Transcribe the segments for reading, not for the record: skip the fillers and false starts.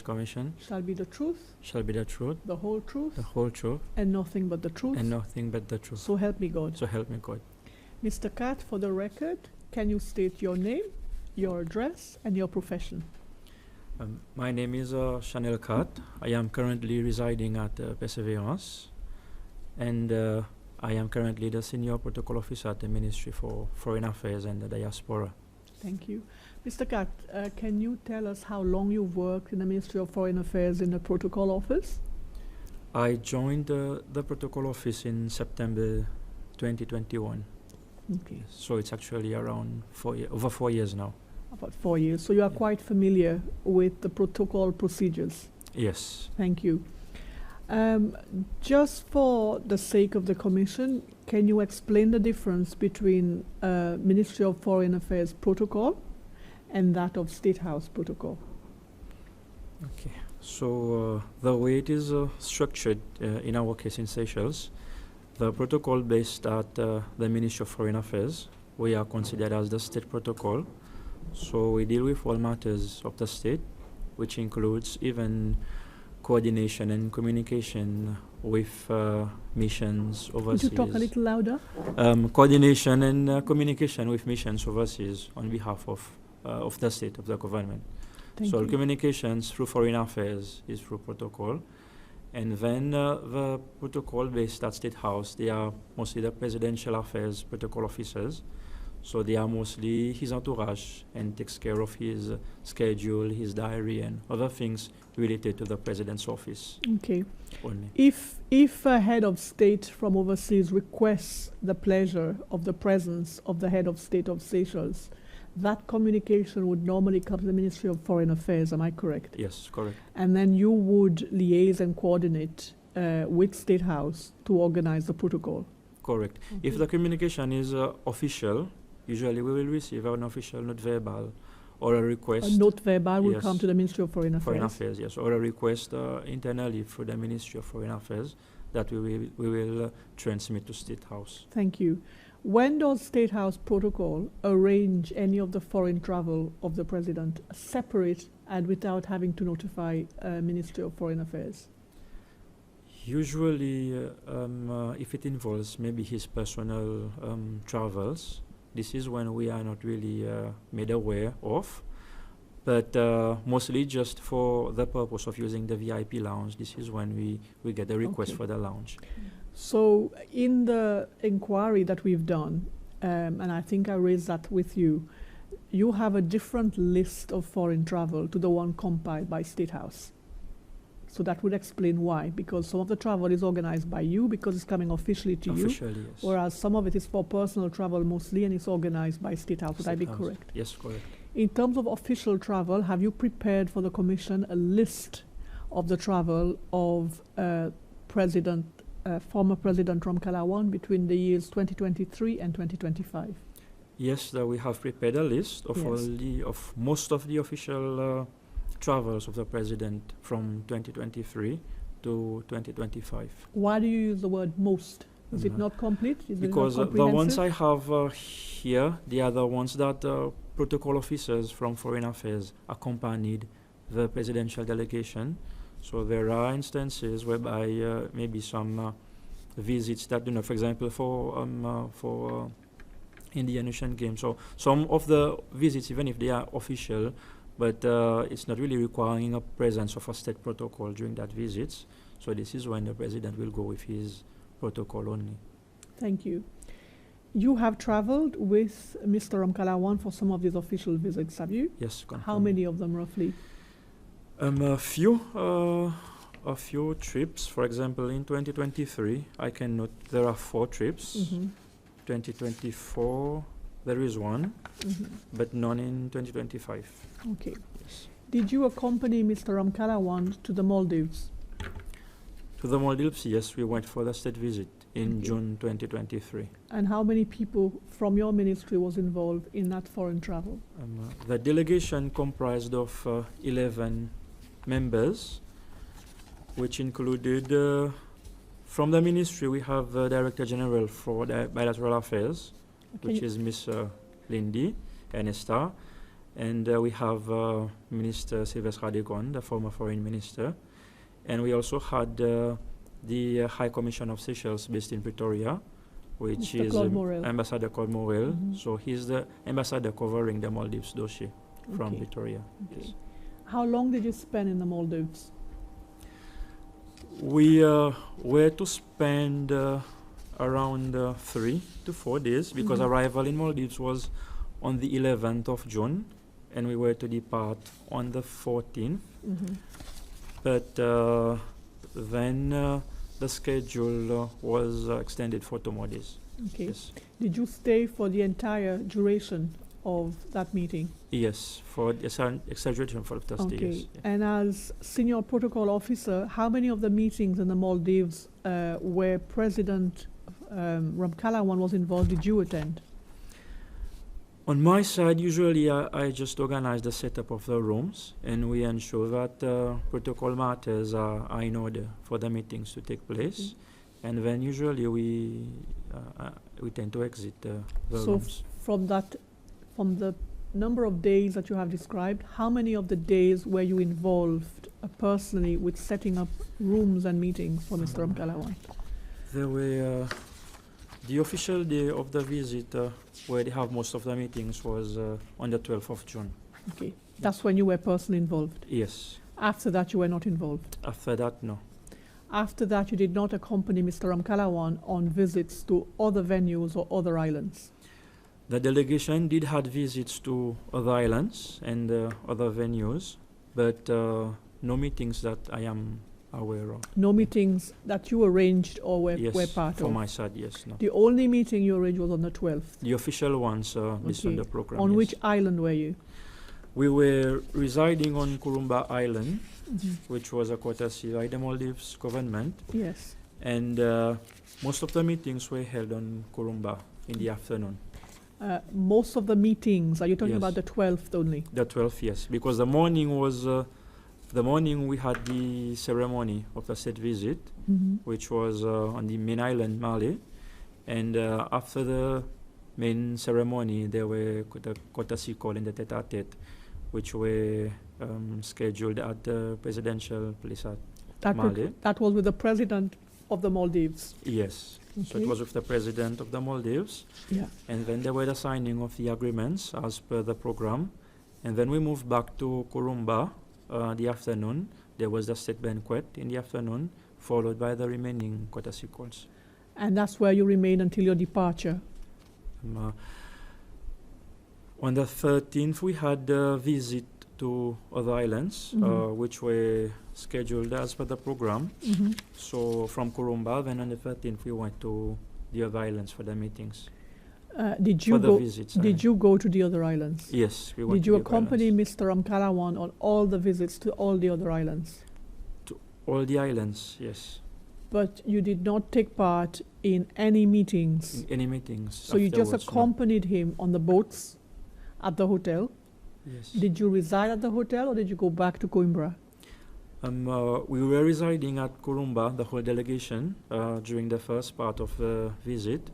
Commission shall be the truth, shall be the truth, the whole truth, the whole truth, and nothing but the truth. and nothing but the truth. So help me God. So help me God. Mr. Cat, for the record, can you state your name, your address, and your profession? My name is Chanel Cat. I am currently residing at Perseverance, and I am currently the Senior Protocol Officer at the Ministry for Foreign Affairs and the Diaspora. Thank you. Mr. Cat, can you tell us how long you've worked in the Ministry of Foreign Affairs in the Protocol Office? I joined the Protocol Office in September 2021. Okay. So it's actually around over 4 years now. About 4 years. So you are Yeah. quite familiar with the protocol procedures. Yes. Thank you. Just for the sake of the Commission, can you explain the difference between Ministry of Foreign Affairs protocol and that of State House protocol? Okay. So the way it is structured in our case in Seychelles, the protocol based at the Ministry of Foreign Affairs, we are considered as the state protocol. So we deal with all matters of the state, which includes even coordination and communication with missions overseas. Could you talk a little louder? Coordination and communication with missions overseas on behalf of the state, of the government. Thank So you. communications through foreign affairs is through protocol. And then the protocol based at State House, they are mostly the presidential affairs protocol officers. So they are mostly his entourage and takes care of his schedule, his diary, and other things related to the president's office Okay. only. If a head of state from overseas requests the pleasure of the presence of the head of state of Seychelles, that communication would normally come to the Ministry of Foreign Affairs, am I correct? Yes, correct. And then you would liaise and coordinate with State House to organize the protocol. Correct. If the communication is official, usually we will receive an official note verbal or a request. A note verbal will Yes. come to the Ministry of Foreign Affairs. Foreign Affairs, yes, or a request internally through the Ministry of Foreign Affairs that we will transmit to State House. Thank you. When does State House protocol arrange any of the foreign travel of the President separate and without having to notify Ministry of Foreign Affairs? Usually, if it involves maybe his personal travels, this is when we are not really made aware of. But mostly just for the purpose of using the VIP lounge, this is when we get the request Okay. for the lounge. So in the inquiry that we've done, and I think I raised that with you, you have a different list of foreign travel to the one compiled by State House. So that would explain why, because some of the travel is organized by you because it's coming officially to you, Officially, yes. whereas some of it is for personal travel mostly and it's organized by State House. Would I State be House. correct? Yes, correct. In terms of official travel, have you prepared for the Commission a list of the travel of former President Ramkalawan between the years 2023 and 2025? Yes, we have prepared a list of Yes. of most of the official travels of the president from 2023 to 2025. Why do you use the word most? Is it Mhm. not complete? Is Because it not the ones comprehensive? I have here, they are the ones that protocol officers from Foreign Affairs accompanied the presidential delegation. So there are instances whereby maybe some visits that, for example, for Indian Ocean Games. So some of the visits, even if they are official, but it's not really requiring a presence of a state protocol during that visits. So this is when the president will go with his protocol only. Thank you. You have traveled with Mr. Ramkalawan for some of these official visits, have you? Yes, How confirmed. many of them roughly? A few trips. For example, in 2023, I can note there are 4 trips. Mhm. 2024, there is one, Mhm. but none in 2025. Okay. Yes. Did you accompany Mr. Ramkalawan to the Maldives? To the Maldives, yes, we went for the state visit in Okay. June 2023. And how many people from your ministry was involved in that foreign travel? The delegation comprised of 11 members, which included, from the ministry, we have the Director General for the Bilateral Affairs, Can which you- is Miss Lindy Ernesta, And we have Minister Sylvestre Adegon, the former foreign minister. And we also had the High Commission of Seychelles based in Pretoria, which Mr. is Claude Morel. Ambassador Claude Morel. Mhm. So he's the ambassador covering the Maldives dossier from Okay. Pretoria. Okay. Yes. How long did you spend in the Maldives? We were to spend around 3 to 4 days because Mhm. arrival in Maldives was on the 11th of June and we were to depart on the 14th. Mm-hmm. But then the schedule was extended for 2 more days. Okay. Yes. Did you stay for the entire duration of that meeting? Yes, for exaggeration for the stay. Okay. Yes. Yeah. And as senior protocol officer, how many of the meetings in the Maldives where President Ramkalawan was involved did you attend? On my side, usually I just organize the setup of the rooms and we ensure that protocol matters are in order for the meetings to take place. And then usually we tend to exit the So rooms. from the number of days that you have described, how many of the days were you involved personally with setting up rooms and meetings for Mr. Ramkalawan? There were the official day of the visit where they have most of the meetings was on the 12th of June. Okay. That's when you were personally involved. Yes. After that, you were not involved. After that, no. After that, you did not accompany Mr. Ramkalawan on visits to other venues or other islands. The delegation did have visits to other islands and other venues, but no meetings that I am aware of. No meetings that you arranged or were Yes, part for of. my side, yes, no. The only meeting you arranged was on the 12th. The official ones based on Okay. the program. On yes. which island were you? We were residing on Kurumba Island, Mm-hmm. which was a courtesy by the Maldives government, Yes. and most of the meetings were held on Kurumba in the afternoon. Most of the meetings, are you talking Yes. about the 12th only? The 12th, yes, because the morning was the morning we had the ceremony of the state visit, Mm-hmm. which was on the main island, Mali, and after the main ceremony, there were the courtesy call and the tete-a-tete, which were scheduled at the presidential place at Mali. That was with the president of the Maldives. Yes, so Okay. it was with the president of the Maldives, Yeah. and then there were the signing of the agreements as per the program, and then we moved back to Kurumba the afternoon. There was the state banquet in the afternoon, followed by the remaining courtesy calls. And that's where you remained until your departure. On the 13th, we had a visit to other islands, Mhm. which were scheduled as per the program. Mm-hmm. So from Kurumba, then on the 13th, we went to the other islands for the meetings. Did you for the go? visits. Did you go to the other islands? Yes, we went Did to you the other accompany islands. Mr. Ramkalawan on all the visits to all the other islands? All the islands, yes. But you did not take part in any meetings. In any meetings. So you just afterwards, no. accompanied him on the boats at the hotel. Yes. Did you reside at the hotel or did you go back to Coimbra? We were residing at Kurumba, the whole delegation, during the first part of the visit.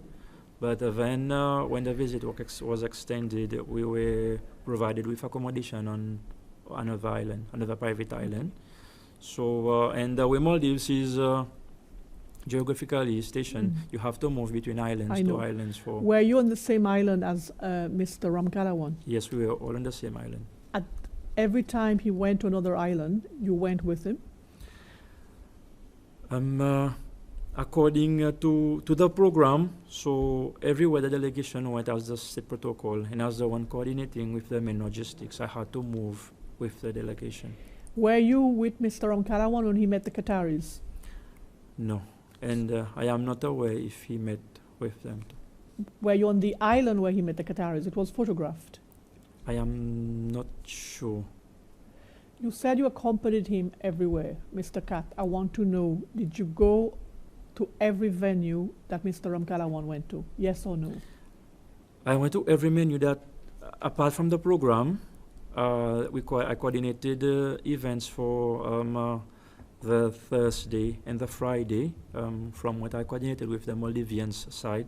But then, when the visit was extended, we were provided with accommodation on another island, another private island. So, and where Maldives is geographically stationed, you have to move between islands I to know. islands for. Were you on the same island as Mr. Ramkalawan? Yes, we were all on the same island. Every time he went to another island, you went with him? According to the program, so everywhere the delegation went as the state protocol and as the one coordinating with them in logistics, I had to move with the delegation. Were you with Mr. Ramkalawan when he met the Qataris? No, and I am not aware if he met with them. Were you on the island where he met the Qataris? It was photographed. I am not sure. You said you accompanied him everywhere, Mr. Kat. I want to know, did you go to every venue that Mr. Ramkalawan went to? Yes or no? I went to every menu that, apart from the program, I coordinated events for the Thursday and the Friday, from what I coordinated with the Maldivians side.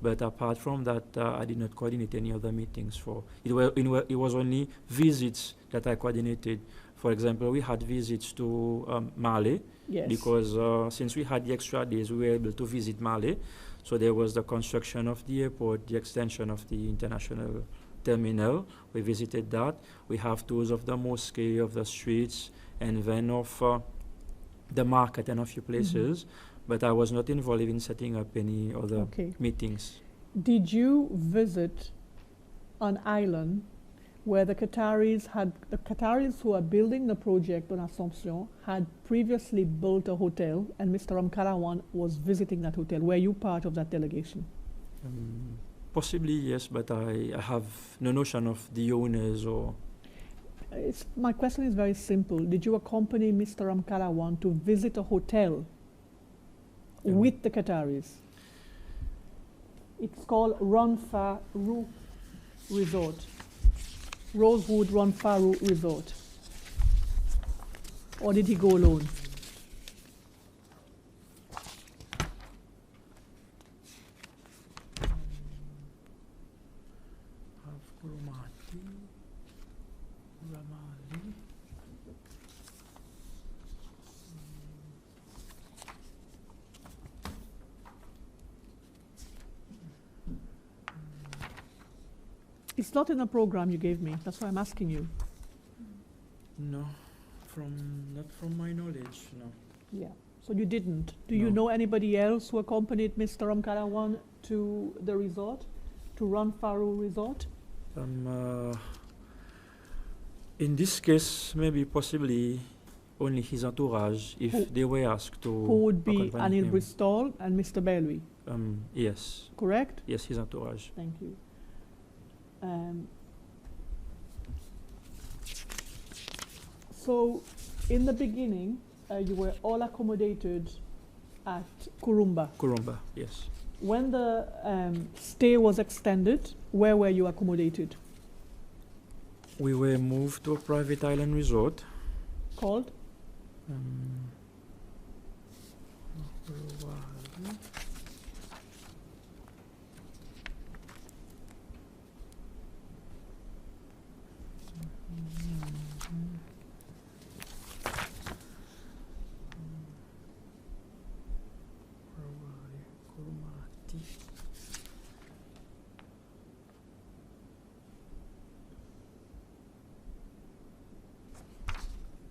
But apart from that, I did not coordinate any other meetings for it. It was only visits that I coordinated. For example, we had visits to Mali Yes. because since we had the extra days, we were able to visit Mali. So there was the construction of the airport, the extension of the international terminal. We visited that. We have tours of the mosque, of the streets, and then of the market and a few places. But I was not involved in setting up any other Okay. meetings. Did you visit an island where the Qataris who are building the project on Assomption had previously built a hotel, and Mr. Ramkalawan was visiting that hotel? Were you part of that delegation? Possibly, yes, but I have no notion of the owners or... My question is very simple. Did you accompany Mr. Ramkalawan to visit a hotel with the Qataris? It's called Ranfaru Resort. Rosewood Ranfaru Resort. Or did he go alone? It's not in the program you gave me. That's why I'm asking you. No, not from my knowledge, no. Yeah. So you didn't. Do you No. know anybody else who accompanied Mr. Ramkalawan to the resort, to Ranfaru Resort? In this case, maybe possibly only his entourage, if they were asked to. Who would be accompany Anil him. Bristol and Mr. Belwi? Yes, Correct? yes, his entourage. Thank you. So, in the beginning, you were all accommodated at Kurumba. Kurumba, yes. When the stay was extended, where were you accommodated? We were moved to a private island resort. Called?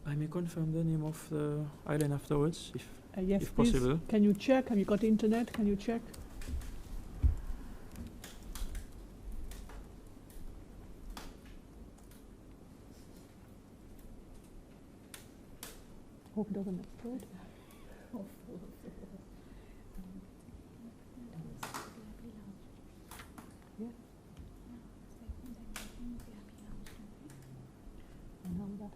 I may confirm the name of the island afterwards, Yes, if please. possible. Can you check? Have you got internet? Can you check? Hope it doesn't explode. Yeah. And how that?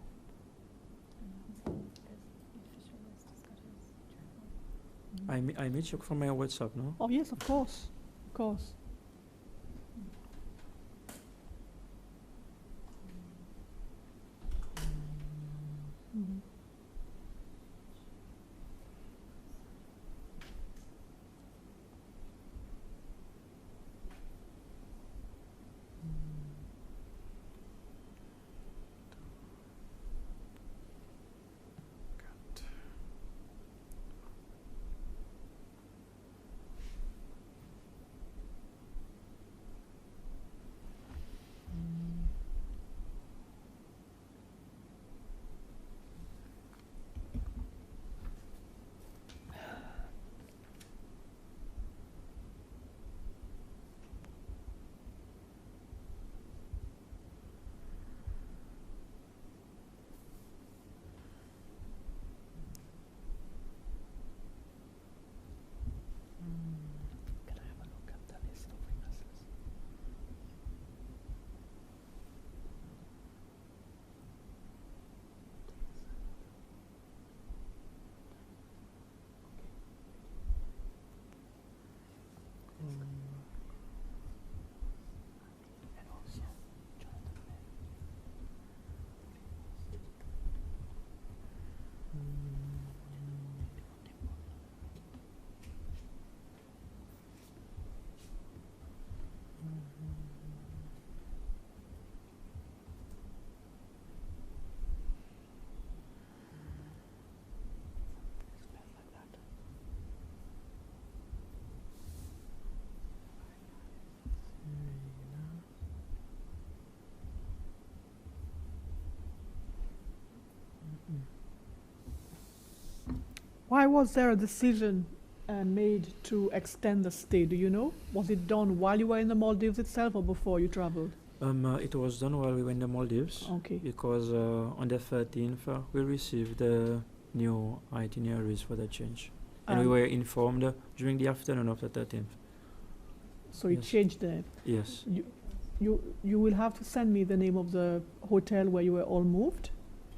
I may check from my WhatsApp, no? Oh yes, of course, of course. Why was there a decision made to extend the stay? Do you know? Was it done while you were in the Maldives itself or before you traveled? It was done while we were in the Maldives. Okay. Because on the 13th, we received the new itineraries for the change. And we were informed during the afternoon of the 13th. So it Yes. changed there. Yes. You will have to send me the name of the hotel where you were all moved.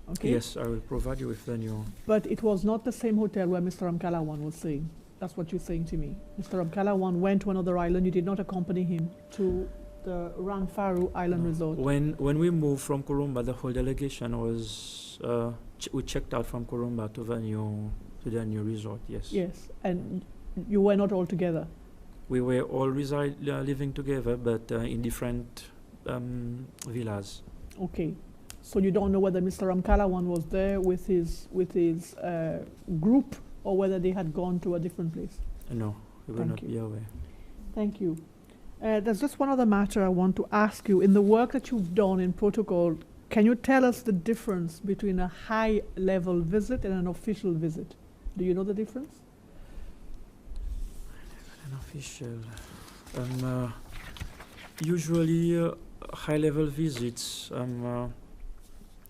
Okay. Yes, I will provide you with the new. But it was not the same hotel where Mr. Ramkalawan was staying. That's what you're saying to me. Mr. Ramkalawan went to another island. You did not accompany him to the Rangfaru Island No. Resort. When we moved from Kurumba, the whole delegation was we checked out from Kurumba to the new resort. Yes. Yes, and you were not all together. We were all living together, but in different villas. Okay, so you don't know whether Mr. Ramkalawan was there with his group or whether they had gone to a different place. No, we will Thank not you. be aware. Thank you. There's just one other matter I want to ask you. In the work that you've done in protocol, can you tell us the difference between a high-level visit and an official visit? Do you know the difference? An official. Usually, high-level visits.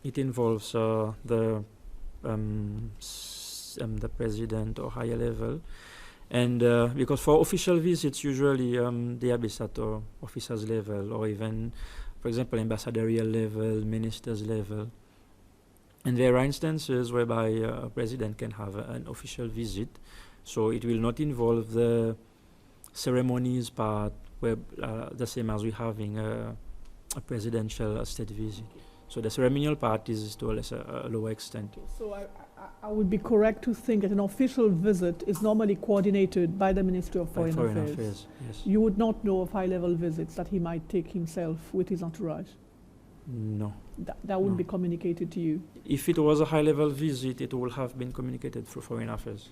It involves the president or higher level, and because for official visits, usually they are based at officers level or even, for example, ambassadorial level, ministers level. And there are instances whereby a president can have an official visit, so it will not involve the ceremonies part, where the same as we having a presidential state visit. So the ceremonial part is to a lower extent. So I would be correct to think that an official visit is normally coordinated by the Ministry of By Foreign Affairs. Yes. You would not know of high-level visits that he might take himself with his entourage. No. That wouldn't No. be communicated to you. If it was a high-level visit, it would have been communicated through Foreign Affairs.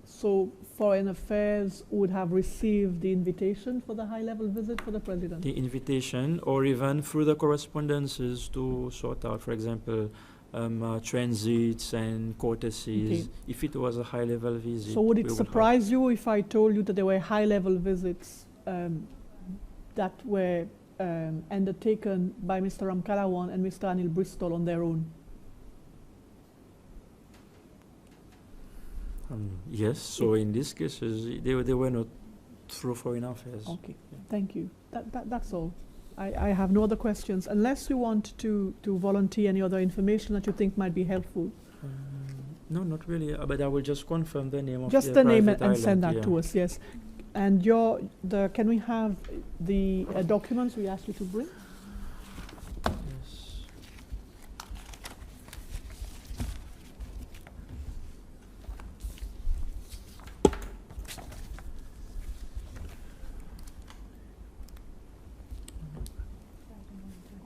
So Foreign Affairs would have received the invitation for the high-level visit for the president. The invitation, or even through the correspondences to sort out, for example, transits and courtesies. Okay. If it was a high-level visit. So would we it have- surprise you if I told you that there were high-level visits that were undertaken by Mr. Ramkalawan and Mr. Anil Bristol on their own? Yes, so in these cases, they were not through Foreign Affairs. Okay, thank you. That's all. I have no other questions, unless you want to volunteer any other information that you think might be helpful. No, not really, but I will just confirm the name of Just the name private and send island, that to us, yes. And can we have the documents we asked you to bring? Yes.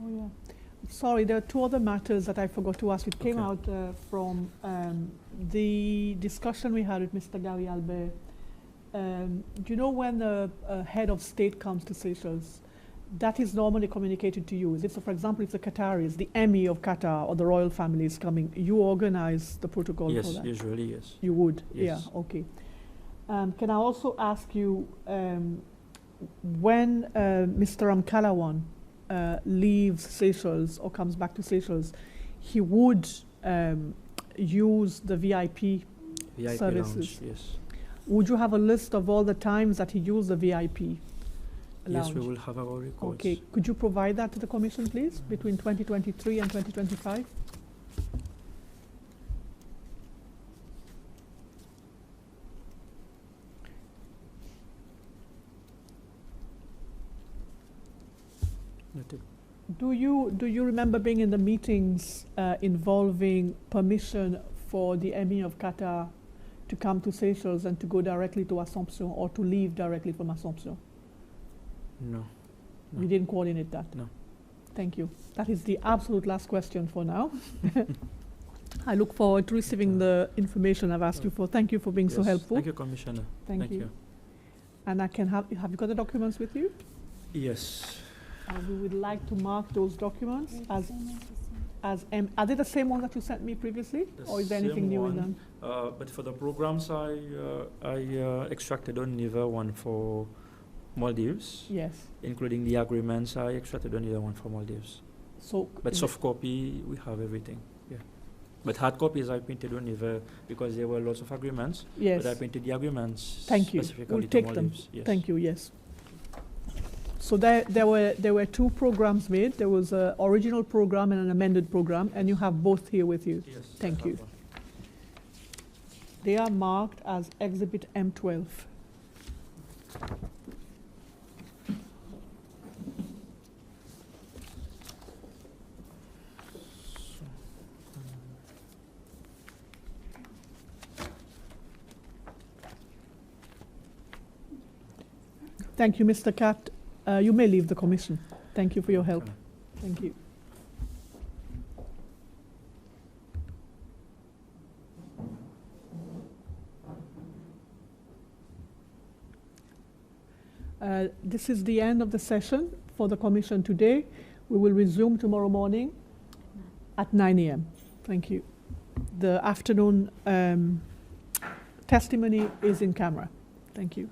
Oh, yeah. Sorry, there are two other matters that I forgot to ask. It came Okay. out from the discussion we had with Mr. Gary Albert. Do you know when the head of state comes to Seychelles, that is normally communicated to you? Is it, so for example, if the Qataris, the Emir of Qatar or the royal family is coming, you organize the protocol for Yes, that? usually yes. You would? Yes. Yeah, okay. Can I also ask you, when Mr. Ramkalawan leaves Seychelles or comes back to Seychelles, he would use the VIP services. Lounge, yes. Would you have a list of all the times that he used the VIP lounge? Yes, we will have our records. Okay, could you provide that to the Commission, please, between 2023 and 2025? Noted. Do you remember being in the meetings involving permission for the Emir of Qatar to come to Seychelles and to go directly to Assomption or to leave directly from Assomption? No. No. You didn't coordinate that? No. Thank you. That is the absolute last question for now. I look forward to receiving the information I've asked you for. Thank you for being so Yes. helpful. Thank you, Commissioner. Thank you. And I can have you got the documents with you? Yes. We would like to mark those documents are they the same one that you sent me previously? The Or is there same anything new in one. them? But for the programs, I extracted only the one for Maldives, Yes. including the agreements. I extracted only the one for Maldives. So, But is soft copy, we have everything. Yeah. But hard copies, I printed only because there were lots of agreements. yes. But I printed the agreements Thank you. specifically We'll to take them. Maldives. Yes. Thank you. Yes. So there were two programs made. There was an original program and an amended program, and you have both here with you. Yes. I Thank have you. one. They are marked as Exhibit M12. Thank you, Mr. Catt. You may leave the commission. Thank you for your help. Okay. Thank you. This is the end of the session for the commission today. We will resume tomorrow morning at 9 a.m. Thank you. The afternoon testimony is in camera. Thank you.